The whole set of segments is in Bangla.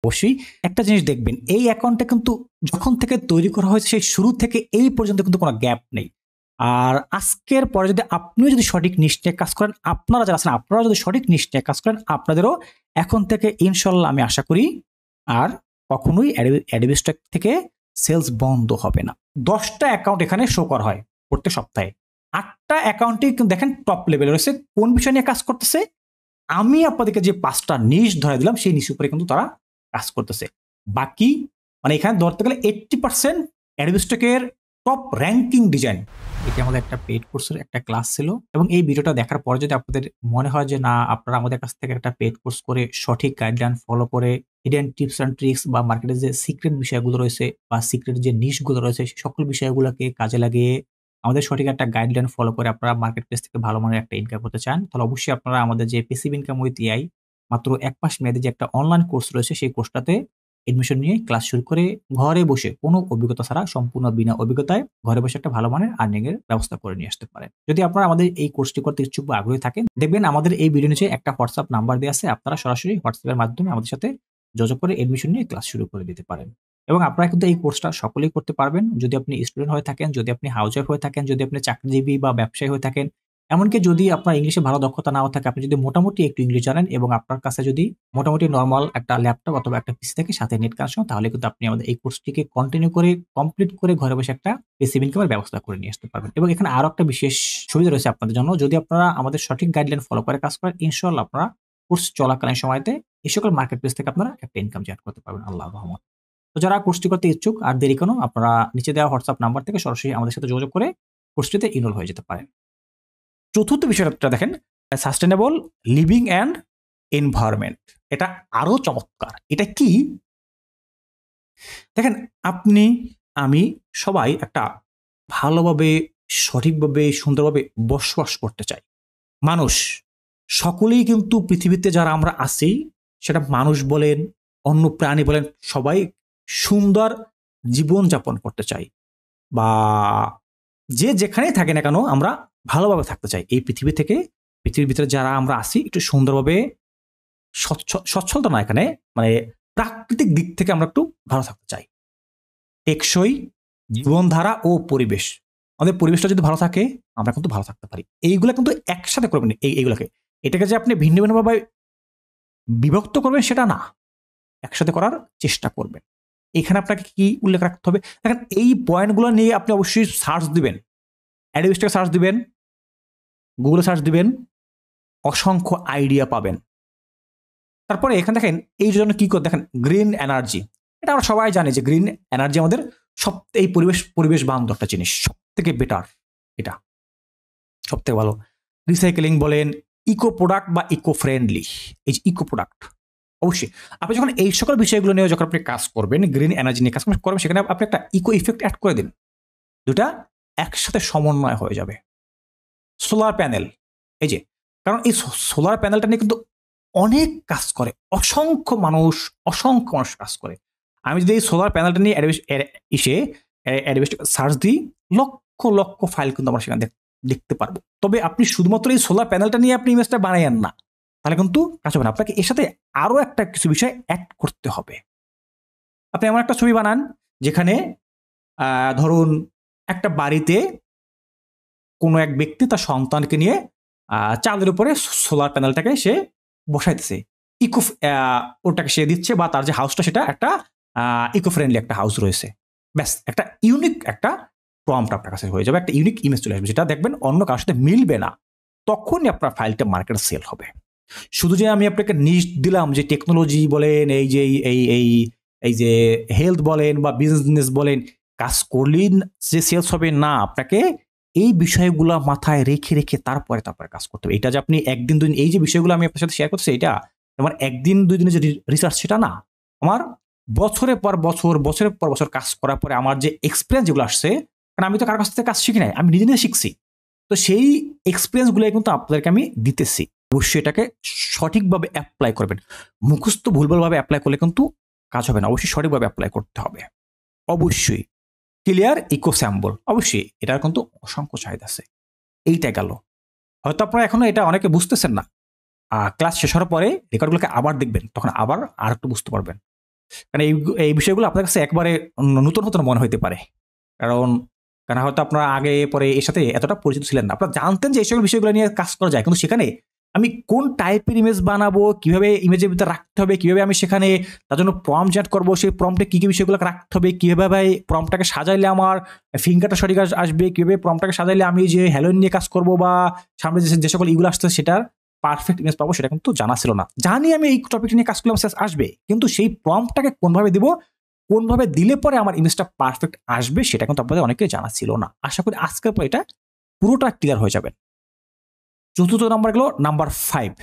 অবশ্যই একটা জিনিস দেখবেন, এই অ্যাকাউন্টটা কিন্তু যখন থেকে তৈরি করা হয়েছে সেই শুরু থেকে এই পর্যন্ত কিন্তু কোনো গ্যাপ নেই। আর আজকের পরে যদি আপনিও যদি সঠিক নিষ্ঠায় কাজ করেন, আপনারা যারা আছেন আপনারা যদি সঠিক নিষ্ঠায় কাজ করেন, আপনাদেরও এখন থেকে ইনশাল্লাহ আমি আশা করি আর কখনোই অ্যাডোবি থেকে সেলস বন্ধ হবে না। 10টা অ্যাকাউন্ট এখানে শো করা হয় প্রত্যেক সপ্তাহে। 8টা অ্যাকাউন্টে কিন্তু দেখেন টপ লেভেলে রয়েছে, কোন বিষয় নিয়ে কাজ করতেছে। আমি আপনাদেরকে যে 5টা নিশ ধরে দিলাম সেই নিশ উপরে কিন্তু তারা কাজ করতেছে। বাকি মানে এখানে ধরতে গেলে 80% অ্যাডোবি স্টকের টপ র্যাঙ্কিং ডিজাইন। এটি আমাদের একটা পেইড কোর্সের একটা ক্লাস ছিল, এবং এই ভিডিওটা দেখার পরে যদি আপনাদের মনে হয় যে না, আপনারা আমাদের কাছ থেকে একটা পেইড কোর্স করে সঠিক গাইডলাইন ফলো করে হিডেন টিপস অ্যান্ড ট্রিক্স বা মার্কেটের যে সিক্রেট বিষয়গুলো রয়েছে বা সিক্রেট যে নিশগুলো রয়েছে সেই সকল বিষয়গুলোকে কাজে লাগিয়ে আমাদের সঠিক একটা গাইডলাইন ফলো করে আপনারা মার্কেট প্লেস থেকে ভালো মানের একটা ইনকাম করতে চান, তাহলে অবশ্যই আপনারা আমাদের যে প্যাসিভ ইনকাম উইথ এআই মাত্র 1 মাস মেয়াদী যে একটা অনলাইন কোর্স রয়েছে সেই কোর্সটাতে এডমিশন নিয়ে ক্লাস শুরু করে ঘরে বসে কোনো অভিজ্ঞতা ছাড়া সম্পূর্ণ বিনা অভিজ্ঞতায় ঘরে বসে একটা ভালো মানের আর্নিং এর ব্যবস্থা করে নিয়ে আসতে পারেন। যদি আপনারা আমাদের এই কোর্সটি করতে ইচ্ছুক বা আগ্রহী থাকেন, দেখবেন আমাদের এই ভিডিও নিচে একটা হোয়াটসঅ্যাপ নাম্বার দেওয়া আছে, আপনারা সরাসরি হোয়াটসঅ্যাপের মাধ্যমে আমাদের সাথে যোগাযোগ করে এডমিশন নিয়ে ক্লাস শুরু করে দিতে পারেন। এবং আপনারা কিন্তু এই কোর্সটা সকলেই করতে পারবেন, যদি আপনি স্টুডেন্ট হয়ে থাকেন, যদি আপনি হাউসওয়াইফ হয়ে থাকেন, যদি আপনি চাকরিজীবী বা ব্যবসায়ী হয়ে থাকেন, এমনকি যদি আপনার ইংলিশে ভালো দক্ষতা নাও থাকে, আপনি যদি মোটামুটি একটু ইংলিশ জানেন এবং আপনার কাছে যদি মোটামুটি নরমাল একটা ল্যাপটপ অথবা একটা পিসি থাকে সাথে নেট কানেকশন, তাহলে কিন্তু আপনি আমাদের এই কোর্সটিকে কন্টিনিউ করে কমপ্লিট করে ঘরে বসে একটা প্যাসিভ ইনকামের ব্যবস্থা করে নিয়ে আসতে পারবেন। এবং এখানে আরো একটা বিশেষ সুবিধা রয়েছে আপনাদের জন্য, যদি আপনারা আমাদের সঠিক গাইডলাইন ফলো করে কাজ করেন, ইনশাআল্লাহ আপনারা কোর্স চলাকালীন সময়তে এই সকল মার্কেট প্লেস থেকে আপনারা একটা ইনকাম জেনারেট করতে পারবেন আল্লাহর রহমতে। তো যারা কোর্সটি করতে ইচ্ছুক আর দেরি কেন, আপনারা নিচে দেওয়া হোয়াটসঅ্যাপ নাম্বার থেকে সরাসরি আমাদের সাথে যোগাযোগ করে কোর্সটিতে ইনরোল হয়ে যেতে পারেন। চতুর্থ বিষয়টা দেখেন, সাস্টেনেবল লিভিং অ্যান্ড এনভায়রনমেন্ট। এটা আরো চমৎকার। এটা কি দেখেন, আপনি আমি সবাই একটা ভালোভাবে সঠিকভাবে সুন্দরভাবে বসবাস করতে চাই। মানুষ সকলেই কিন্তু পৃথিবীতে যারা আমরা আছি, সেটা মানুষ বলেন অন্য প্রাণী বলেন, সবাই সুন্দর জীবন যাপন করতে চাই, বা যে যেখানেই থাকে না কেন আমরা ভালোভাবে থাকতে চাই। এই পৃথিবী থেকে, পৃথিবীর ভিতরে যারা আমরা আছি একটু সুন্দরভাবে সচ্ছলতা না, এখানে মানে প্রাকৃতিক দিক থেকে আমরা একটু ভালো থাকতে চাই। টেকসই জীবনধারা ও পরিবেশ, আমাদের পরিবেশটা যদি ভালো থাকে আমরা কিন্তু ভালো থাকতে পারি। এইগুলা কিন্তু একসাথে করবেন, এইগুলাকে, এটাকে যে আপনি ভিন্ন ভিন্নভাবে বিভক্ত করবেন সেটা না, একসাথে করার চেষ্টা করবেন। এখানে আপনাকে কি উল্লেখ রাখতে হবে, দেখেন এই পয়েন্টগুলো নিয়ে আপনি অবশ্যই সার্চ দিবেন, অ্যাডোবি সার্চ দিবেন, গুগলে সার্চ দিবেন, অসংখ্য আইডিয়া পাবেন। তারপরে এখানে দেখেন এই জন্য কি করে, দেখেন গ্রিন এনার্জি, এটা আমরা সবাই জানি যে গ্রিন এনার্জি আমাদের এই পরিবেশ বান্ধব একটা জিনিস, সব থেকে বেটার, এটা সব থেকে ভালো। রিসাইকেলিং বলেন, ইকো প্রোডাক্ট বা ইকো ফ্রেন্ডলি, এই যে ইকো প্রোডাক্ট, অবশ্যই আপনি যখন এই সকল বিষয়গুলো নিয়ে যখন আপনি কাজ করবেন, গ্রিন এনার্জি নিয়ে কাজ করবেন, সেখানে আপনি একটা ইকো ইফেক্ট অ্যাড করে দিন, দুটা একসাথে সমন্বয় হয়ে যাবে। সোলার প্যানেল, এই যে, কারণ এই সোলার প্যানেলটা নিয়ে কিন্তু অনেক কাজ করে, অসংখ্য মানুষ কাজ করে। আমি যদি এই সোলার প্যানেলটা নিয়ে অ্যাডোবি সার্চ দিই, লক্ষ লক্ষ ফাইল কিন্তু আমরা সেখানে দেখতে পারবো। তবে আপনি শুধুমাত্র এই সোলার প্যানেলটা নিয়ে আপনি ইমেজটা বানাইয়েন না, তাহলে কিন্তু কাজ হবে না। আপনাকে এর সাথে আরো একটা কিছু বিষয় অ্যাড করতে হবে। আপনি এমন একটা ছবি বানান যেখানে ধরুন একটা বাড়িতে কোনো এক ব্যক্তি তার সন্তানকে নিয়ে চাঁদের উপরে সোলার প্যানেলটাকে সে বসাইতেছে, ওটাকে সে দিচ্ছে, বা তার যে হাউসটা সেটা একটা ইকো ফ্রেন্ডলি একটা হাউস রয়েছে। ব্যাস, একটা ইউনিক একটা প্রম্পট আপনার কাছে হয়ে যাবে, একটা ইউনিক ইমেজ চলে আসবে, যেটা দেখবেন অন্য কারোর সাথে মিলবে না, তখনই আপনার ফাইলটা মার্কেটে সেল হবে। শুধু যে আমি আপনাকে নিশ দিলাম যে টেকনোলজি বলেন, এই যে এই যে হেলথ বলেন বা বিজনেস বলেন, কাজ করলেই যে সেলস হবে না, আপনাকে এই বিষয়গুলো মাথায় রেখে রেখে তারপরে কাজ করতে হবে। এটা যে আপনি একদিন দুদিন, এই যে বিষয়গুলো আমি আপনার সাথে শেয়ার করছি, এটা আমার একদিন দুই দিনের যে রিসার্চ সেটা না, আমার বছরের পর বছর কাজ করার পরে আমার যে এক্সপিরিয়েন্স যেগুলো আসছে, কারণ আমি তো কার কাছ থেকে কাজ শিখি নাই, আমি নিজে নিজে শিখছি, তো সেই এক্সপিরিয়েন্স গুলো কিন্তু আপনাদেরকে আমি দিতেছি। অবশ্যই এটাকে সঠিকভাবে অ্যাপ্লাই করবেন, মুখস্থ ভুলভালভাবে অ্যাপ্লাই করলে কিন্তু কাজ হবে না, অবশ্যই সঠিকভাবে অ্যাপ্লাই করতে হবে। অবশ্যই ক্লিয়ার ইকো স্যাম্বল, অবশ্যই এটার কিন্তু অসংখ্য চাহিদা আছে। এইটা গেল, হয়তো আপনারা এখনো এটা অনেকে বুঝতেছেন না, ক্লাস শেষ হওয়ার পরে রেকর্ডগুলোকে আবার দেখবেন, তখন আবার আর একটু বুঝতে পারবেন। কারণ এই বিষয়গুলো আপনার কাছে একবারে নতুন নতুন মনে হইতে পারে, কারণ হয়তো আপনারা আগে পরে এর সাথে এতটা পরিচিত ছিলেন না, আপনারা জানতেন যে এই সকল বিষয়গুলো নিয়ে কাজ করা যায়, কিন্তু সেখানে আমি কোন টাইপের ইমেজ বানাবো, কিভাবে ইমেজের ভিতরে রাখতে হবে, কিভাবে আমি সেখানে তার জন্য প্রম্পট জেনারেট করবো, সেই প্রম্পটে কি কি বিষয়গুলো রাখতে হবে, কিভাবে প্রম্পটটাকে সাজাইলে আমার ফিঙ্গারটা সঠিক আসবে, কিভাবে প্রম্পটটাকে সাজাইলে আমি যে হ্যালোইন নিয়ে কাজ করবো বা সামনে যে সকল ইগুলো আসছে সেটার পারফেক্ট ইমেজ পাবো, সেটা কিন্তু জানা ছিল না। জানি আমি এই টপিকটা নিয়ে কাজ করলে আমার আসবে, কিন্তু সেই প্রম্পটটাকে কোনভাবে দিব, কোনভাবে দিলে পরে আমার ইমেজটা পারফেক্ট আসবে, সেটা কিন্তু আপনাদের অনেকে জানা ছিল না। আশা করি আজকের পর এটা পুরোটা ক্লিয়ার হয়ে যাবে। চতুর্থ নাম্বার গেল number 5,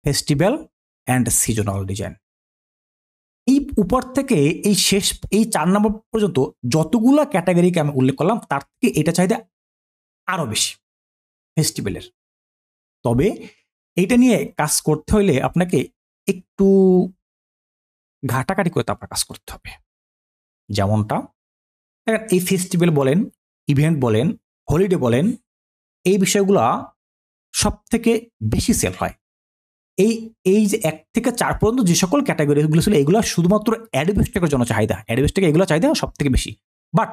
festival and seasonal design. এই উপর থেকে এই শেষ এই 4 নম্বর পর্যন্ত যতগুলা ক্যাটাগরিকে আমি উল্লেখ করলাম, তার থেকে এটা চাহিদা আরো বেশি ফেস্টিভ্যালের। তবে এইটা নিয়ে কাজ করতে হলে আপনাকে একটু ঘাটাঘাটি করে তারপর কাজ করতে হবে। যেমনটা এই ফেস্টিভ্যাল বলেন, ইভেন্ট বলেন, হলিডে বলেন, এই বিষয়গুলা সব থেকে বেশি সেল হয়। এই যে 1 থেকে 4 পর্যন্ত যে সকল ক্যাটাগরিগুলো ছিল, এগুলো শুধুমাত্র অ্যাডভেস্টেকের জন্য চাহিদা, অ্যাডভেস্টেকে এগুলো চাহিদা সব থেকে বেশি। বাট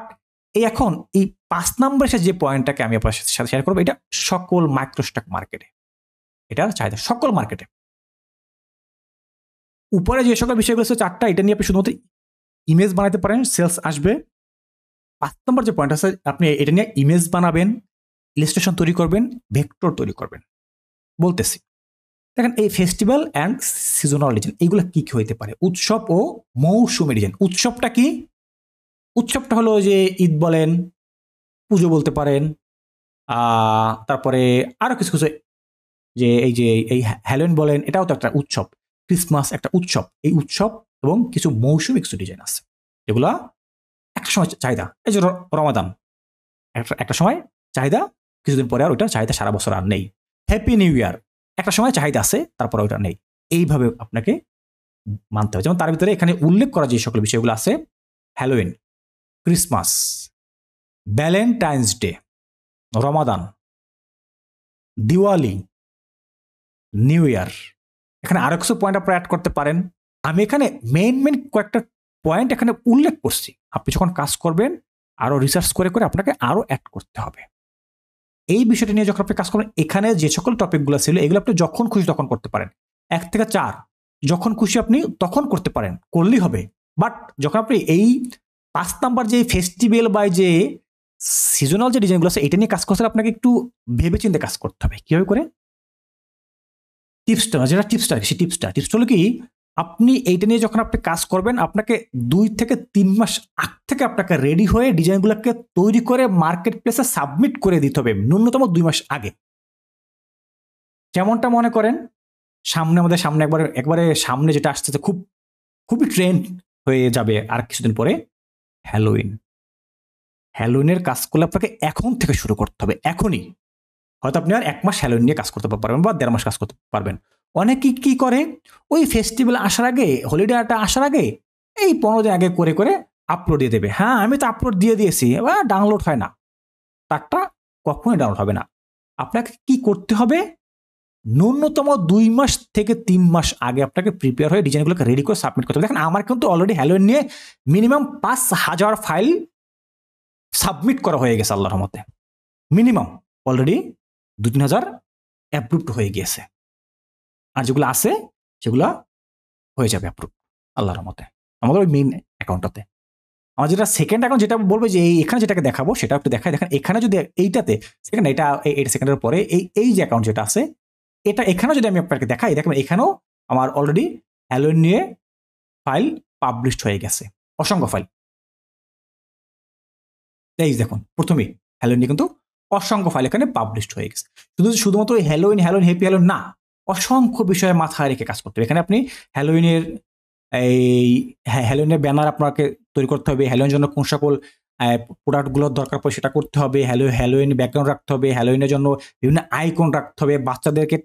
এখন এই 5 নম্বরের যে পয়েন্টটাকে আমি আপনার সাথে শেয়ার করবো, এটা সকল মাইক্রোস্টক মার্কেটে এটার চাহিদা, সকল মার্কেটে। উপরে যে সকল বিষয়গুলো আছে 4টা, এটা নিয়ে আপনি শুধুমাত্র ইমেজ বানাতে পারেন, সেলস আসবে। 5 নম্বর যে পয়েন্ট আছে, আপনি এটা নিয়ে ইমেজ বানাবেন, ইলাস্ট্রেশন তৈরি করবেন, ভেক্টর তৈরি করবেন। বলতেছি, দেখেন এই ফেস্টিভ্যাল অ্যান্ড সিজনাল ডিজাইন এইগুলো কি কি হইতে পারে? উৎসব ও মৌসুমী ডিজাইন। উৎসবটা কি? উৎসবটা হলো যে ঈদ বলেন, পুজো বলতে পারেন, তারপরে আরো কিছু কিছু, যে এই হ্যালোইন বলেন, এটাও তো একটা উৎসব। ক্রিসমাস একটা উৎসব। এই উৎসব এবং কিছু মৌসুমী কিছু ডিজাইন আছে, এগুলা একটা সময় চাহিদা। এই যে রমাদান, একটা সময় চাহিদা, কিছুদিন পরে আর ওইটা চাহিদা সারা বছর আর নেই। হ্যাপি নিউ ইয়ার, একটা সময় চাহিদা আছে, তারপর ওইটা নেই। এইভাবে আপনাকে মানতে হবে। যেমন তার ভিতরে এখানে উল্লেখ করা যে সকল বিষয়গুলো আছে, হ্যালোইন, ক্রিসমাস, ভ্যালেন্টাইন্স ডে, রমাদান, দিওয়ালি, নিউ ইয়ার, এখানে আরো কিছু পয়েন্ট আপনারা অ্যাড করতে পারেন। আমি এখানে মেইন কয়েকটা পয়েন্ট এখানে উল্লেখ করছি। আপনি যখন কাজ করবেন আরো রিসার্চ করে করে আপনাকে আরো অ্যাড করতে হবে। এই বিষয়টা নিয়ে যখন আপনি কাজ করবেন, এখানে যে সকল টপিকগুলো ছিল এগুলো আপনি যখন খুশি তখন করতে পারেন। 1 থেকে 4 যখন খুশি আপনি তখন করতে পারেন, করলেই হবে। বাট যখন আপনি এই 5 নাম্বার যে ফেস্টিভ্যাল বা যে সিজনাল যে ডিজাইনগুলো আছে, এটা নিয়ে কাজ করতে আপনাকে একটু ভেবে চিন্তে কাজ করতে হবে। কিভাবে করে? টিপসটা সেই টিপসটা হলো কি, আপনি এইটা নিয়ে যখন আপনি কাজ করবেন, আপনাকে 2 থেকে 3 মাস আগ থেকে আপনাকে রেডি হয়ে ডিজাইনগুলোকে তৈরি করে মার্কেট প্লেসে সাবমিট করে দিতে হবে, ন্যূনতম 2 মাস আগে। যেমনটা মনে করেন আমাদের সামনে একবারে সামনে যেটা আসছে, খুবই ট্রেন্ড হয়ে যাবে আর কিছুদিন পরে, হ্যালোইনের কাজ করলে আপনাকে এখন থেকে শুরু করতে হবে, এখনই। হয়তো আপনি আর 1 মাস হ্যালোইন নিয়ে কাজ করতে পারবেন বা 1.5 মাস কাজ করতে পারবেন। অনেকে কি করে, ওই ফেস্টিভ্যাল আসার আগে, হলিডেটা আসার আগে এই 15 দিন আগে করে করে আপলোড দিয়ে দেবে। হ্যাঁ, আমি তো আপলোড দিয়ে দিয়েছি, এবার ডাউনলোড হয় না। তারটা কখনোই ডাউনলোড হবে না। আপনাকে কি করতে হবে? ন্যূনতম 2 মাস থেকে 3 মাস আগে আপনাকে প্রিপেয়ার হয়ে ডিজাইনগুলোকে রেডি করে সাবমিট করতে হবে। দেখেন, আমার কিন্তু অলরেডি হ্যালোইন নিয়ে মিনিমাম 5,000 ফাইল সাবমিট করা হয়ে গেছে আল্লাহর রহমতে। মিনিমাম অলরেডি 2-3 হাজার অ্যাপ্রুভড হয়ে গিয়েছে। আর যেগুলো আছে সেগুলো হয়ে যাবে অ্যাপ্রুভ আল্লাহর রহমতে আমাদের ওই মেইন অ্যাকাউন্টটাতে। আমার যেটা সেকেন্ড অ্যাকাউন্ট, যেটা বলবো যে এখানে যেটাকে দেখাবো সেটা একটু দেখাই। দেখেন, এখানে যদি এইটাতে সেকেন্ড, এটা সেকেন্ডের পরে এই যে অ্যাকাউন্ট যেটা আছে, এটা এখানেও যদি আমি আপনাকে দেখাই, দেখেন এখানেও আমার অলরেডি হ্যালোইন নিয়ে ফাইল পাবলিশড হয়ে গেছে, অসংখ্য ফাইল। এই দেখুন, প্রথমেই হ্যালোইন নিয়ে কিন্তু অসংখ্য ফাইল এখানে পাবলিশড হয়ে গেছে। শুধুমাত্র হ্যালোইন হ্যাপি হ্যালোইন না, অসংখ্য বিষয়ে মাথায় রেখে কাজ করতে হবে। এখানে আপনি হ্যালোইনের হ্যালোইনের ব্যানার আপনাকে তৈরি করতে হবে, হ্যালোইনের জন্য কোন সকল প্রোডাক্টগুলোর দরকার পড়ে সেটা করতে হবে, হ্যালোইন ব্যাকগ্রাউন্ড রাখতে হবে, হ্যালোইনের জন্য বিভিন্ন আইকন রাখতে হবে, বাচ্চাদেরকে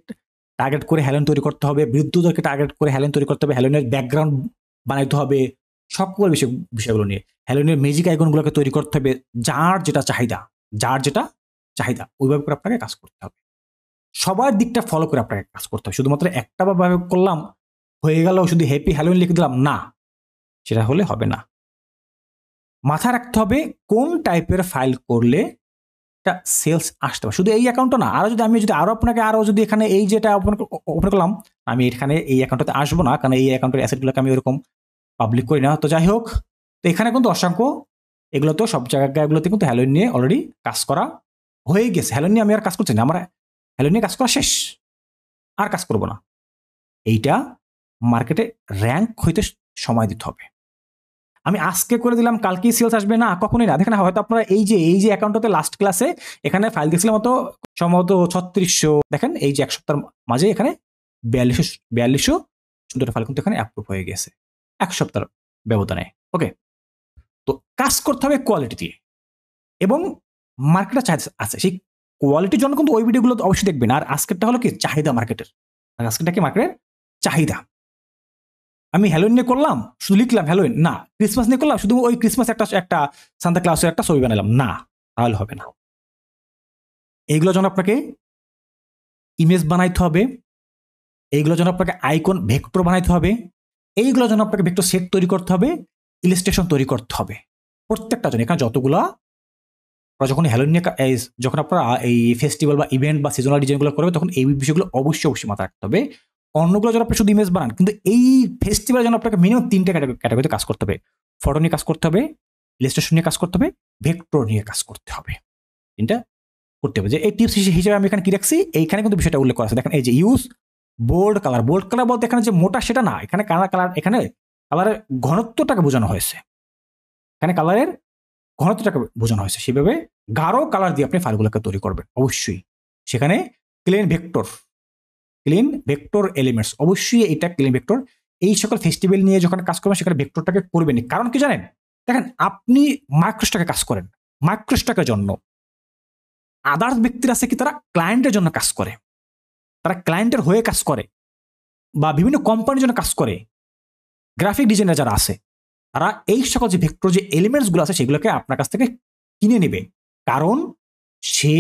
টার্গেট করে হ্যালোইন তৈরি করতে হবে, বৃদ্ধদেরকে টার্গেট করে হ্যালোইন তৈরি করতে হবে, হ্যালোইনের ব্যাকগ্রাউন্ড বানাইতে হবে, সকল বিষয়গুলো নিয়ে হ্যালোইনের ম্যাজিক আইকনগুলোকে তৈরি করতে হবে, যার যেটা চাহিদা ওইভাবে করে আপনাকে কাজ করতে হবে। সবার দিকটা ফলো করে আপনাকে কাজ করতে হবে। শুধুমাত্র একটা ভাবে করলাম হয়ে গেল শুধু হ্যাপি হ্যালোইন লিখে দিলাম, না, সেটা হলে হবে না। মাথায় রাখতে হবে কোন টাইপের ফাইল করলে একটা সেলস আসতে পারে। শুধু এই অ্যাকাউন্টটা না, আমি যদি আপনাকে যদি এখানে এই যেটা ওপেন করলাম, আমি এখানে এই অ্যাকাউন্টটাতে আসবো না, কারণ এই অ্যাকাউন্টের অ্যাসেটগুলোকে আমি ওরকম পাবলিক করি না। তো যাই হোক, তো এখানে কিন্তু অসংখ্য এগুলো তো সব জায়গাগুলোতে কিন্তু হ্যালোইন নিয়ে অলরেডি কাজ করা হয়ে গেছে। হ্যালোইন নিয়ে আমি আর কাজ করছি না, আমার হ্যালোইন নিয়ে কাজ করা শেষ, আর কাজ করব না। এইটা মার্কেটে র্যাঙ্ক হইতে সময় দিতে হবে। আমি আজকে করে দিলাম কালকেই সেলস আসবে, না, কখনোই না। দেখেন হয়তো আপনারা এই যে অ্যাকাউন্টটাতে লাস্ট ক্লাসে এখানে ফাইল দেখছিলাম মতো সম্ভবত 3600, দেখেন এই যে এক সপ্তাহের মাঝে এখানে 4200 14টা ফাইল কিন্তু এখানে অ্যাপ্রুভ হয়ে গেছে এক সপ্তাহের ব্যবধানে। ওকে, তো কাজ করতে হবে কোয়ালিটি দিয়ে, এবং মার্কেটে চাহিদা আছে, সেই কোয়ালিটির জন্য কিন্তু ওই ভিডিওগুলো অবশ্যই দেখবেন। আর আজকেরটা হলো কি চাহিদা মার্কেটের, আর আজকেরটা কি মার্কেটের চাহিদা। আমি হ্যালোইন নিয়ে করলাম, শুধু লিখলাম হ্যালোইন, না। ক্রিসমাস নিয়ে করলাম, শুধু ওই ক্রিসমাস একটা সান্তা ক্লাসের একটা ছবি বানালাম, না, তাহলে হবে না। এইগুলোর জন্য আপনাকে ইমেজ বানাইতে হবে, এইগুলোর জন্য আপনাকে আইকন ভেক্টর বানাইতে হবে, এইগুলোর জন্য আপনাকে ভেক্টর সেট তৈরি করতে হবে, ইলাস্ট্রেশন তৈরি করতে হবে প্রত্যেকটা জন্য। এখানে যতগুলা যখন হ্যালোইন নিয়ে যখন আপনারা এই ফেস্টিভ্যাল বা ইভেন্ট বা সিজনাল ডিজাইনগুলো করবে, তখন এই বিষয়গুলো অবশ্যই মাথায় রাখতে হবে। অন্যগুলো যেন আপনি শুধু ইমেজ বানান, কিন্তু এই ফেস্টিভ্যালের জন্য আপনাকে মিনিমাম 3টে ক্যাটাগরিতে কাজ করতে হবে। ফটো নিয়ে কাজ করতে হবে, ইলাস্ট্রেশন নিয়ে কাজ করতে হবে, ভেক্টর নিয়ে কাজ করতে হবে। তিনটা করতে হবে। যে এই টিপস হিসেবে আমি এখানে কি রাখছি, এইখানে কিন্তু বিষয়টা উল্লেখ করা আছে। দেখেন এই যে use bold colour. Bold colour বলতে এখানে যে মোটা সেটা না, এখানে কালার, এখানে কালারের ঘনত্বটাকে বোঝানো হয়েছে। এখানে কালারের ঘনত্বটাকে বোঝানো হয়েছে। সেভাবে গাঢ় কালার দিয়ে আপনি ফাইলগুলোকে তৈরি করবেন অবশ্যই। সেখানে ক্লিন ভেক্টর এলিমেন্টস, অবশ্যই এটা ক্লিন ভেক্টর। এই সকল ফেস্টিভ্যাল নিয়ে যখন কাজ করবেন সেখানে ভেক্টরটাকে করবেন। কারণ কি জানেন, দেখেন আপনি মাইক্রোস্টকে কাজ করেন, মাইক্রোস্টকের জন্য। আদার্স ব্যক্তিরা আছে কি, তারা ক্লায়েন্টের জন্য কাজ করে, তারা ক্লায়েন্টের হয়ে কাজ করে, বা বিভিন্ন কোম্পানির জন্য কাজ করে। গ্রাফিক ডিজাইনার যারা আছে, তারা এই সকল যে ভেক্টর যে এলিমেন্টসগুলো আছে সেগুলোকে আপনার কাছ থেকে কিনে নেবে। কারণ সে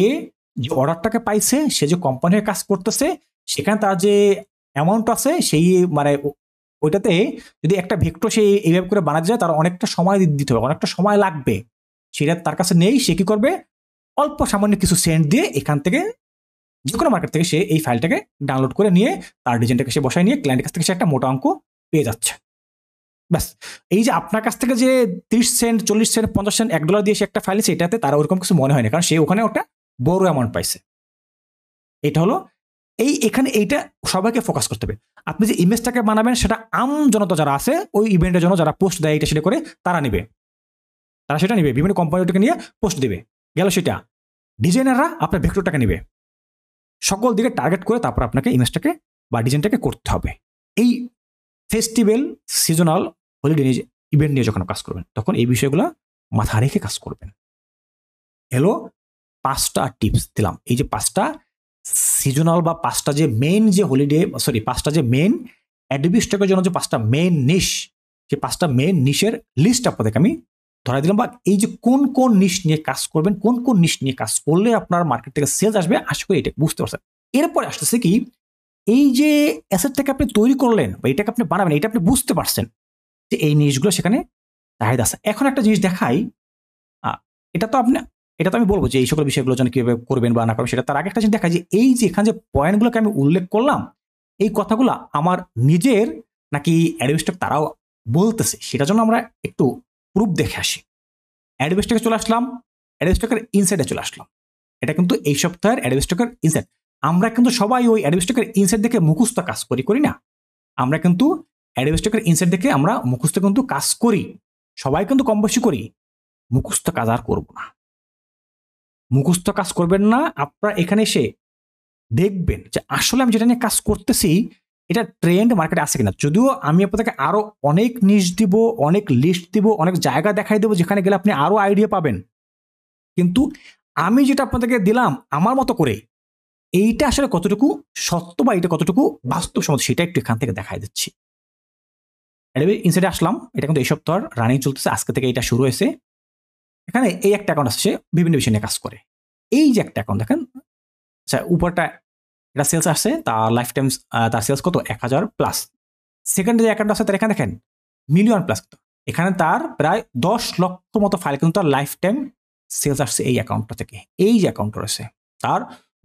যে অর্ডারটাকে পাইছে, সে যে কোম্পানির কাজ করতেছে, সেখানে তার যে অ্যামাউন্ট আছে, সেই মানে ওইটাতে যদি একটা ভেক্টর সে এইভাবে করে বানাতে যায়, তার অনেকটা সময় দিতে হবে, অনেকটা সময় লাগবে। সেটা তার কাছে নেই, সে কি করবে, অল্প সামান্য কিছু সেন্ট দিয়ে এখান থেকে যে কোনো মার্কেট থেকে সে এই ফাইলটাকে ডাউনলোড করে নিয়ে তার ডিজাইনটাকে সে বসায় নিয়ে ক্লায়েন্টের কাছ থেকে সে একটা মোটা অঙ্ক পেয়ে যাচ্ছে। ব্যাস, এই যে আপনার কাছ থেকে যে 30 সেন্ট 40 সেন্ট 50 সেন্ট $1 দিয়ে সে একটা ফাইল, সেটাতে তারা ওরকম কিছু মনে হয় না, কারণ সে ওখানে ওটা বড় অ্যামাউন্ট পাইছে। এটা হলো এখানে এইটা সবাইকে ফোকাস করতে হবে। আপনি যে ইমেজটাকে বানাবেন সেটা আম জনতা যারা আছে, ওই ইভেন্টের জন্য যারা পোস্ট দেয় এটা সেটা করে, তারা সেটা নিবে, বিভিন্ন কোম্পানিটাকে নিয়ে পোস্ট দিবে। গেল সেটা। ডিজাইনাররা আপনার ভেক্টরটাকে নিবে। সকল দিকে টার্গেট করে তারপর আপনাকে ইমেজটাকে বা ডিজাইনটাকে করতে হবে। এই ফেস্টিভ্যাল, সিজনাল, হলিডে ইভেন্ট নিয়ে যখন কাজ করবেন, তখন এই বিষয়গুলো মাথা রেখে কাজ করবেন। হলো 5টা টিপস দিলাম। এই যে 5টা সিজনাল বা 5টা যে মেইন যে হলিডে, 5টা যে মেইন অ্যাডোবি স্টকের জন্য যে 5টা মেইন নিশ, যে 5টা মেইন নিশের লিস্ট আপনাদেরকে আমি ধরাই দিলাম। বা এই যে কোন কোন নিশ নিয়ে কাজ করবেন, কোন কোন নিশ নিয়ে কাজ করলে আপনার মার্কেট থেকে সেলস আসবে, আশা করি এটা বুঝতে পারছেন। এরপরে আসতেছে কি, এই যে অ্যাসেটটাকে আপনি তৈরি করলেন বা এটাকে আপনি বানাবেন, এটা আপনি বুঝতে পারছেন যে এই জিনিসগুলো সেখানে চাহিদা আছে। এখন একটা জিনিস দেখাই, এটা তো আমি বলবো যে এই সকল বিষয়গুলো যেন কিভাবে করবেন বা না করবেন, সেটা তার আগে একটা জিনিস দেখাই যে এই যে এখানে যে পয়েন্টগুলোকে আমি উল্লেখ করলাম, এই কথাগুলো আমার নিজের নাকি অ্যাডোবি স্টক তারাও বলতেছে, সেটার জন্য আমরা একটু প্রুফ দেখে আসি। অ্যাডোবি স্টকে চলে আসলাম, অ্যাডোবি স্টকের ইনসাইডে চলে আসলাম। এটা কিন্তু এই সপ্তাহের অ্যাডোবি স্টকের ইনসাইড। আমরা কিন্তু সবাই ওই অ্যাডোবি স্টকের ইনসাইড দেখে মুখস্থ কাজ করি না। আমরা কিন্তু অ্যাডোবি স্টকের ইনসাইড দেখে আমরা মুখস্থ কিন্তু কাজ করি, সবাই কিন্তু কম বেশি করি। মুখস্থ কাজ আর করবো না, মুখস্থ কাজ করবেন না। আপনারা এখানে এসে দেখবেন যে আসলে আমি যেটা নিয়ে কাজ করতেছি এটা ট্রেন্ড মার্কেটে আছে কিনা। যদিও আমি আপনাদেরকে আরো অনেক নিশ দিব, অনেক লিস্ট দিব, অনেক জায়গা দেখাই দেবো যেখানে গেলে আপনি আরো আইডিয়া পাবেন, কিন্তু আমি যেটা আপনাদেরকে দিলাম আমার মতো করে, এইটা আসলে কতটুকু সত্য বা এটা কতটুকু বাস্তবসম্মত সেটা একটু এখান থেকে দেখাই দিচ্ছি। অ্যাডোবি ইনসাইডে আসলাম, এটা কিন্তু এই সপ্তাহ রানিং চলতেছে, আজকে থেকে এটা শুরু হয়েছে। এখানে এই একটা অ্যাকাউন্ট আসছে, বিভিন্ন বিষয় নিয়ে কাজ করে। এই যে একটা অ্যাকাউন্ট দেখেন, আচ্ছা উপরটা এটা সেলস আসছে, তার লাইফ টাইম তার সেলস কত 1000+। সেকেন্ড যে অ্যাকাউন্ট আছে তার এখানে দেখেন মিলিয়ন প্লাস, এখানে তার প্রায় 10 লক্ষ মতো ফাইল কিন্তু তার লাইফ টাইম সেলস আসছে এই অ্যাকাউন্টটা থেকে। এই যে অ্যাকাউন্ট রয়েছে তার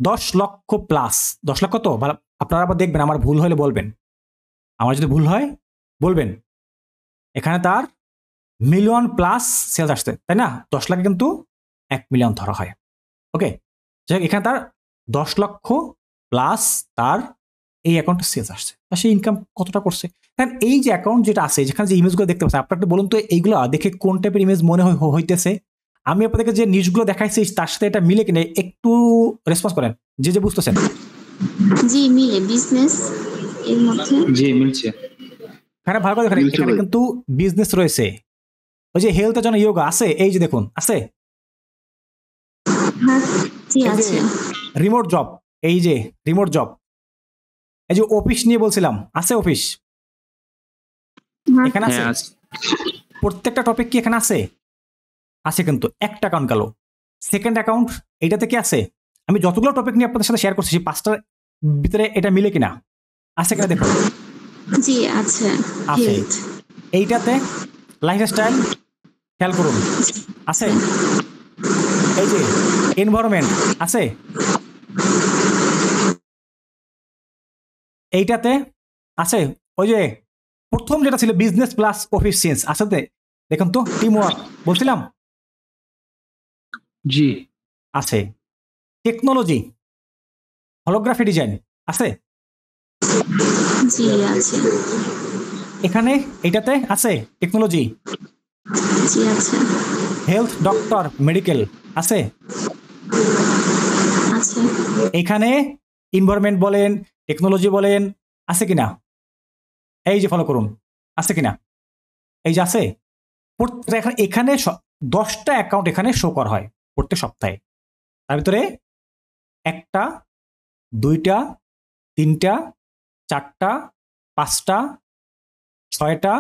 10 লক্ষ প্লাস, 10 লক্ষ তো আপনারা আবার দেখবেন, আমার ভুল হলে বলবেন, আমার যদি ভুল হয় বলবেন। এখানে তার মিলিয়ন প্লাস সেলস আসছে, তাই না? 10 লাখে কিন্তু 1 মিলিয়ন ধরা হয়। ওকে, এখানে তার 10 লক্ষ প্লাস তার এই অ্যাকাউন্টে সেলস আসছে, তা সেই ইনকাম কতটা করছে। কারণ এই যে অ্যাকাউন্ট যেটা আছে, যেখানে যে ইমেজগুলো দেখতে পাচ্ছেন, আপনারা একটু বলুন তো এইগুলো দেখে কোন টাইপের ইমেজ মনে হইতেছে। আমি আপনাদেরকে যে নিউজগুলো দেখাইছি তার সাথে এটা মিলে কিনা একটু রেসপন্স করেন, যে যে বুঝতেছেন। জি মিলে, বিজনেস এর মধ্যে জি মিলছে। এখানে ভালো করে দেখেন, এখানে কিন্তু বিজনেস রয়েছে। ওই যে হেলথের জন্য ইয়োগা আছে, এই যে দেখুন আছে। হ্যাঁ জি আছে। রিমোট জব, এই যে রিমোট জব, এই যে অফিস নিয়ে বলছিলাম, আছে অফিস এখানে আছে। প্রত্যেকটা টপিক কি এখানে আছে? আছে কিন্তু। একটা অ্যাকাউন্ট গেল। সেকেন্ড অ্যাকাউন্ট এইটাতে কি আছে? আমি যতগুলো টপিক নিয়ে আপনাদের সাথে শেয়ার করছি, 5টার ভিতরে এটা মিলে কিনা আছে কিনা দেখুন। জি আছে। আছে। এইটাতে লাইফস্টাইল খেয়াল করুন, আছে। এই যে এনভায়রনমেন্ট আছে, এইটাতে আছে। ওই যে প্রথম যেটা ছিল বিজনেস প্লাস অফিস চেঞ্জ, আছে দেখুন তো, টিম ওয়ার্ক বলছিলাম, জি আছে। টেকনোলজি, হলোগ্রাফি ডিজাইন আছে, জি আছে। এখানে এইটাতে আছে টেকনোলজি, জি আছে। হেলথ, ডক্টর, মেডিকেল আছে, আছে। এখানে এনভায়রনমেন্ট বলেন, টেকনোলজি বলেন, আছে কিনা? এই যে ফলো করুন, আছে কিনা? এই যে আছে। এখানে 10টা অ্যাকাউন্ট এখানে শো করা হয় প্রত্যেক সপ্তাহে। তার ভিতরে 1টা, 2টা, 3টা, 4টা, 5টা, 6টা,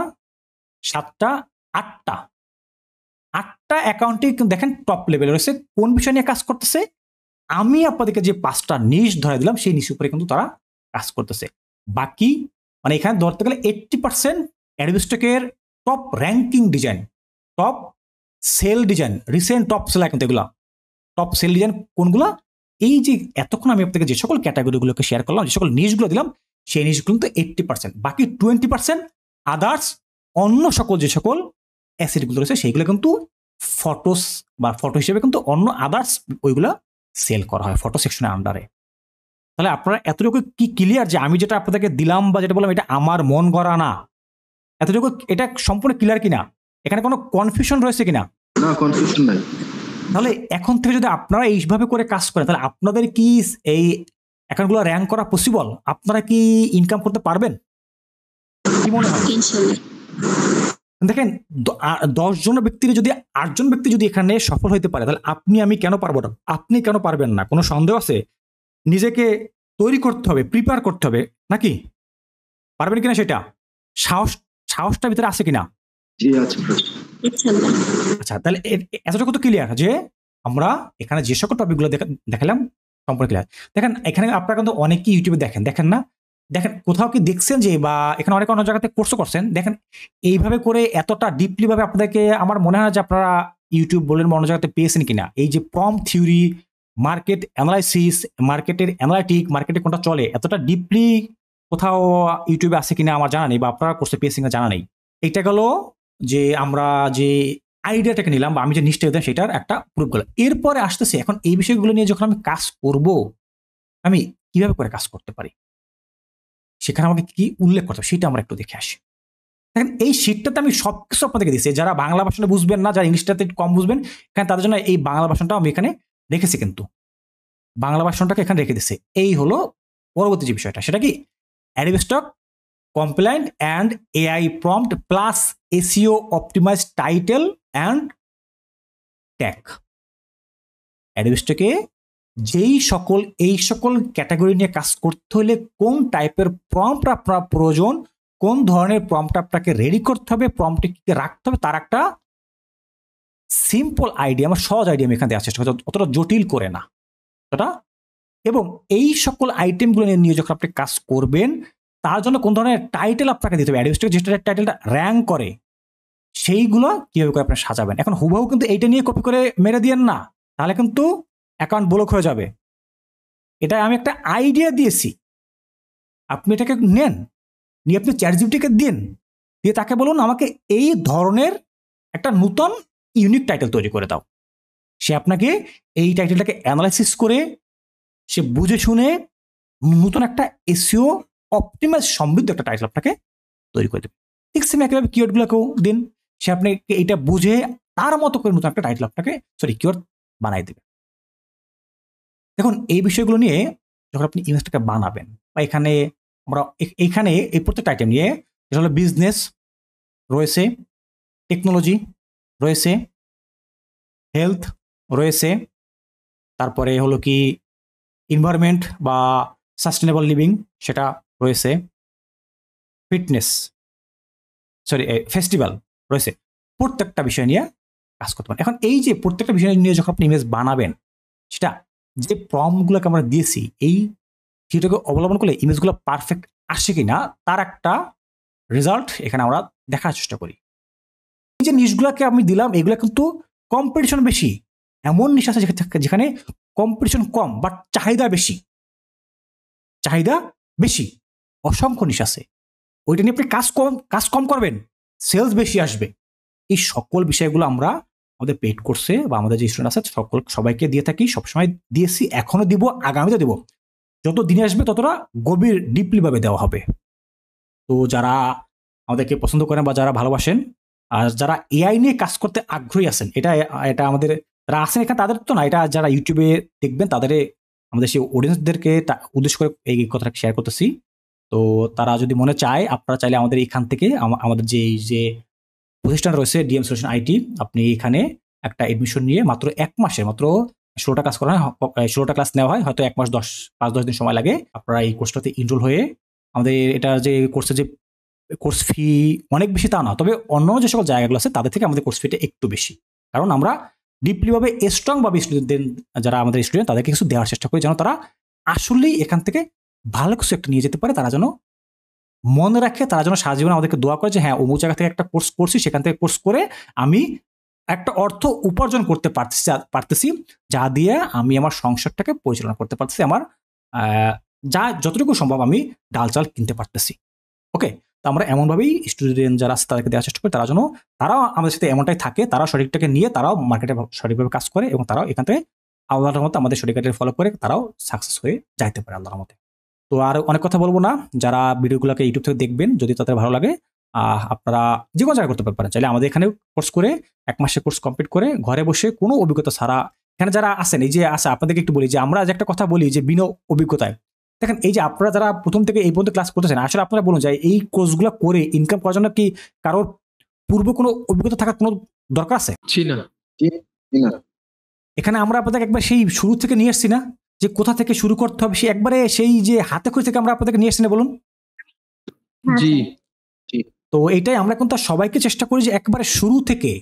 7টা, 8টা। 8টা অ্যাকাউন্টে দেখেন টপ লেভেলে রয়েছে। কোন বিষয় নিয়ে কাজ করতেছে? আমি আপনাদেরকে যে 5টা নিশ ধরে দিলাম সেই নিশ উপরে কিন্তু তারা কাজ করতেছে। বাকি মানে এখানে ধরতে গেলে 80% অ্যাডভিস্টকের top ranking design, top sell design, recent top sell কিন্তু এগুলা টপ সেল ডিজাইন কোনগুলা? এই যে এতক্ষণ আমি আপনাকে যে সকল ক্যাটাগরিগুলোকে শেয়ার করলাম, যে সকল নিশগুলো দিলাম, সেই নিশগুলো কিন্তু 80%। বাকি 20% আদার্স, অন্য সকল যে সকল অ্যাসেটগুলো রয়েছে সেইগুলো কিন্তু ফটোস বা ফটো হিসেবে কিন্তু অন্য আদার্স ওইগুলা সেল করা হয় ফটো সেকশনের আন্ডারে। তাহলে আপনারা এতটুকু কি ক্লিয়ার যে আমি যেটা আপনাদেরকে দিলাম বা যেটা বললাম এটা আমার মন গড়া না? এতটুকু এটা সম্পূর্ণ ক্লিয়ার কিনা? এখানে কোনো কনফিউশন রয়েছে কিনা? না, কনফিউশন নাই। তাহলে এখন থেকে যদি আপনারা এইভাবে করে কাজ করেন, তাহলে আপনাদের কি এই অ্যাকাউন্টগুলো র্যাঙ্ক করা পসিবল? আপনারা কি ইনকাম করতে পারবেন? কি মনে হয়? ইনশাআল্লাহ। দেখেন 10 জন ব্যক্তির যদি 8 জন ব্যক্তি যদি এখানে সফল হইতে পারে, তাহলে আপনি আমি কেন পারবো না? আপনি কেন পারবেন না? কোনো সন্দেহ আছে? নিজেকে তৈরি করতে হবে, প্রিপেয়ার করতে হবে, নাকি? পারবেন কিনা সেটা সাহসটা ভিতরে আছে কিনা? জি আছে। ইনশাআল্লাহ। আচ্ছা, তাহলে এতটুকু তো ক্লিয়ার যে আমরা এখানে যে সকল টপিকগুলো দেখালাম সম্পূর্ণ ক্লিয়ার। দেখেন এখানে আপনারা কিন্তু অনেকেই ইউটিউবে দেখেন না? দেখেন কোথাও কি দেখছেন যে, বা এখানে অনেক অন্য জায়গাতে কোর্সও করছেন, দেখেন এইভাবে করে এতটা ডিপলি ভাবে আপনাদেরকে আমার মনে হয় যে আপনারা ইউটিউব বলেন অন্য জায়গাতে পেয়েছেন কিনা। এই যে প্রম্পট থিওরি, মার্কেট অ্যানালাইসিস, মার্কেটের অ্যানালাইটিক, মার্কেটে কোনটা চলে, এতটা ডিপলি কোথাও ইউটিউবে আছে কিনা আমার জানা নেই, বা আপনারা কোর্সে পেয়েছেন কিনা জানা নেই। এইটা গেল যে আমরা যে আইডিয়াটাকে নিলাম বা আমি যে নিশ্চয় দিলাম সেটার একটা প্রুফ গেল। এরপরে আসতেছে এখন এই বিষয়গুলো নিয়ে যখন আমি কাজ করব, আমি কিভাবে করে কাজ করতে পারি, সেখানে আমাকে কি উল্লেখ করতে হবে সেটা আমরা একটু দেখে আসি। দেখেন এই শীটটাতে আমি সবকিছু আপনাদেরকে দিচ্ছি। যারা বাংলা ভাষণটা বুঝবেন না, যারা ইংলিশটাতে কম বুঝবেন, এখানে তাদের জন্য এই বাংলা ভাষণটা আমি এখানে রেখেছি, কিন্তু বাংলা ভাষণটাকে এখানে রেখে দিচ্ছি। এই হলো পরবর্তী যে বিষয়টা, সেটা কি Adobe compliant and AI prompt plus SEO optimise title and tag. Adobe যেই সকল এই সকল ক্যাটাগরি নিয়ে কাজ করতে হলে কোন টাইপের প্রম্পট আপনার প্রয়োজন, কোন ধরনের প্রম্পট আপনাকে রেডি করতে হবে, প্রম্পটে কি রাখতে হবে, তার একটা সিম্পল আইডিয়া, আমার সহজ আইডিয়া আমি এখানে দেওয়ার চেষ্টা করছি, অতটা জটিল করে না অতটা। এবং এই সকল আইটেমগুলো নিয়ে যখন আপনি কাজ করবেন, তার জন্য কোন ধরনের টাইটেল আপনাকে দিতে হবে, অ্যাডমিনিস্ট্রেটর যে টাইটেলটা র্যাঙ্ক করে সেইগুলো কিভাবে করে আপনারা সাজাবেন। এখন হুবহু কিন্তু এইটা নিয়ে কপি করে মেরে দিয়েন না, তাহলে কিন্তু অ্যাকাউন্ট ব্লক হয়ে যাবে। এটা আমি একটা আইডিয়া দিয়েছি, আপনি এটাকে নেন, নিয়ে আপনি চ্যাটজিপিটিকে দিন, দিয়ে তাকে বলুন আমাকে এই ধরনের একটা নতুন ইউনিক টাইটেল তৈরি করে দাও। সে আপনাকে এই টাইটেলটাকে অ্যানালাইসিস করে সে বুঝে শুনে নতুন একটা এসইও অপটিমাইজ সমৃদ্ধ একটা টাইটেল আপনাকে তৈরি করে দেবে। ঠিক সেম একইভাবে কিওয়ার্ডগুলোকেও দিন, সে আপনাকে এইটা বুঝে তার মতো করে নতুন একটা টাইটেল আপনাকে কিওয়ার্ড বানাই দেবে। দেখুন এই বিষয়গুলো নিয়ে যখন আপনি ইমেজটাকে বানাবেন, বা এখানে আমরা এইখানে এই প্রত্যেকটা আইটেম নিয়ে, যেটা হলো বিজনেস রয়েছে, টেকনোলজি রয়েছে, হেলথ রয়েছে, তারপরে হলো কি এনভায়রনমেন্ট বা সাস্টেনেবল লিভিং সেটা রয়েছে, ফিটনেস ফেস্টিভ্যাল রয়েছে। প্রত্যেকটা বিষয় নিয়ে কাজ করতে পারেন। এখন এই যে প্রত্যেকটা বিষয় নিয়ে যখন আপনি ইমেজ বানাবেন, সেটা যে প্রম্পটগুলোকে আমরা দিয়েছি এই সেটাকে অবলম্বন করলে ইমেজগুলো পারফেক্ট আসে কিনা তার একটা রেজাল্ট এখানে আমরা দেখার চেষ্টা করি। এই যে নিশগুলোকে আমি দিলাম, এগুলো কিন্তু কম্পিটিশন বেশি, এমন নিশ আছে যেখানে কম্পিটিশন কম বাট চাহিদা বেশি, চাহিদা বেশি, অসংখ্য নিশ আছে, ওইটা নিয়ে আপনি কাজ কম করবেন, সেলস বেশি আসবে। এই সকল বিষয়গুলো আমরা আমাদের পেড কোর্সে বা আমাদের যে স্টুডেন্ট আছে সবাইকে দিয়ে থাকি, সবসময় দিয়েছি, এখনো দিব, আগামীতে দিব। যত দিনে আসবে ততটা গভীর ডিপলি ভাবে দেওয়া হবে। তো যারা আমাদেরকে পছন্দ করেন বা যারা ভালোবাসেন আর যারা এআই নিয়ে কাজ করতে আগ্রহী আছেন, এটা আমাদের যারা আছেন এখানে তাদের তো না, এটা যারা ইউটিউবে দেখবেন তাদের, আমাদের সেই অডিয়েন্সদেরকে উদ্দেশ্য করে এই কথাটা শেয়ার করতেছি। তো তারা যদি মনে চায়, আপনারা চাইলে আমাদের এখান থেকে আমাদের যে প্রতিষ্ঠান রয়েছে ডিএম সলিউশন আইটি, আপনি এখানে একটা এডমিশন নিয়ে মাত্র 1 মাসে মাত্র 16টা কাজ করা হয়, 16টা ক্লাস নেওয়া হয়, হয়তো 1 মাস 5-10 দিন সময় লাগে। আপনারা এই কোর্সটাতে এনরোল হয়ে আমাদের এটা যে কোর্সের যে কোর্স ফি অনেক বেশি তা না, তবে অন্য যে সকল জায়গাগুলো আছে তাদের থেকে আমাদের কোর্স ফিটা একটু বেশি, কারণ আমরা ডিপলি ভাবে স্ট্রং ভাবে স্টুডেন্টদের, যারা আমাদের স্টুডেন্ট তাদেরকে কিছু দেওয়ার চেষ্টা করি, যেন তারা আসলেই এখান থেকে ভালো কিছু একটা নিয়ে যেতে পারে, তারা যেন মনে রাখে, তারা যেন সারা জীবন আমাদেরকে দোয়া করে যে হ্যাঁ অমুক জায়গা থেকে একটা কোর্স করছি, সেখান থেকে কোর্স করে আমি একটা অর্থ উপার্জন করতে পারতেছি, যা দিয়ে আমি আমার সংসারটাকে পরিচালনা করতে পারতেছি, আমার যা যতটুকু সম্ভব আমি ডাল চাল কিনতে পারতেছি। ওকে, তো আমরা এমনভাবেই স্টুডেন্ট যারা আছে তাদেরকে দেওয়ার চেষ্টা করি, তারাও আমাদের সাথে এমনটাই থাকে, তারাও সঠিকটাকে নিয়ে তারাও মার্কেটে সঠিকভাবে কাজ করে, এবং তারাও এখান থেকে আল্লাহর মতো আমাদের সঠিকটা ফলো করে তারাও সাকসেস হয়ে যাইতে পারে আল্লাহর মতে। তো আর অনেক কথা বলবো না, যারা ভিডিওগুলোকে ইউটিউব থেকে দেখবেন, যদি তাদের ভালো লাগে আপনারা যে কোনো জায়গায় করতে পারেন, চাইলে আমাদের এখানে কোর্স করে 1 মাসে কোর্স কমপ্লিট করে ঘরে বসে কোনো অভিজ্ঞতা ছাড়া, এখানে যারা আছেন, এই যে আছে আপনাদেরকে একটু বলি যে আমরা যে একটা কথা বলি যে বিনা অভিজ্ঞতায়, দেখেন এই যে আপনারা যারা প্রথম থেকে এই পর্যন্ত ক্লাস করতেছেন, আসলে আপনারা বলুন যে এই কোর্সগুলো করে ইনকাম করার জন্য কি কারোর পূর্ব কোনো অভিজ্ঞতা থাকার কোনো দরকার আছে? এখানে আমরা আপনাদের একবার সেই শুরু থেকে নিয়ে আসছি না, যে কোথা থেকে শুরু করতে হবে, সেই একবারে সেই যে হাতে খড়ি থেকে আমরা আপনাদেরকে নিয়ে আসছি না, বলুন। জি। তো এইটাই আমরা কিন্তু সবাইকে চেষ্টা করি যে একবারে শুরু থেকে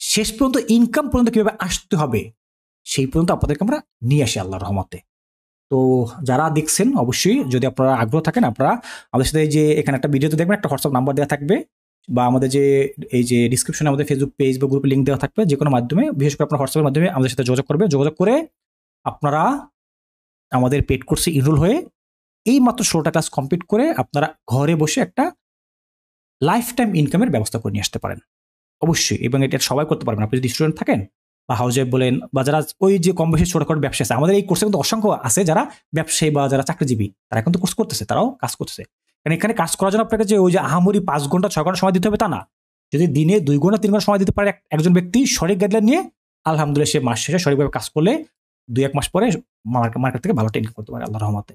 শেষ পর্যন্ত ইনকাম পর্যন্ত কিভাবে আসতে হবে সেই পর্যন্ত আপনাদেরকে আমরা নিয়ে আসি আল্লাহর রহমতে। তো যারা দেখছেন অবশ্যই যদি আপনারা আগ্রহ থাকেন, আপনারা আমাদের সাথে যে এখানে একটা ভিডিওতে দেখবেন, একটা হোয়াটসঅ্যাপ নাম্বার দেওয়া থাকবে, বা আমাদের যে এই যে ডিসক্রিপশনে আমাদের ফেসবুক পেজ বা গ্রুপে লিঙ্ক দেওয়া থাকবে, যে কোনো মাধ্যমে, বিশেষ করে আপনার হোয়াটসঅ্যাপের মাধ্যমে আমাদের সাথে যোগাযোগ করবে। যোগাযোগ করে আপনারা আমাদের পেড কোর্সে এনরোল হয়ে এই মাত্র 16টা ক্লাস কমপ্লিট করে আপনারা ঘরে বসে একটা লাইফ টাইম ইনকামের ব্যবস্থা করে নিয়ে আসতে পারেন অবশ্যই। এবং এটা সবাই করতে পারবেন, আপনি যদি স্টুডেন্ট থাকেন বা হাউস ওয়াইফ বলেন, বা যারা ওই যে কম বেশি ছোটখাটো ব্যবসা আছে, আমাদের এই কোর্সে কিন্তু অসংখ্য আছে যারা ব্যবসায়ী বা যারা চাকরিজীবী, তারা কিন্তু কোর্স করতেছে, তারাও কাজ করতেছে। কারণ এখানে কাজ করার জন্য আপনাকে যে ওই যে আহামরি 5 ঘন্টা 6 ঘন্টা সময় দিতে হবে তা না, যদি দিনে 2 ঘন্টা 3 ঘন্টা সময় দিতে পারে একজন ব্যক্তি সঠিক গাইডলাইন নিয়ে, আলহামদুলিল্লাহ সে মাস শেষে সঠিকভাবে কাজ করলে 2-1 মাস পরে মার্কেট থেকে ভালো ইনকাম করতে পারে আল্লাহর রহমতে।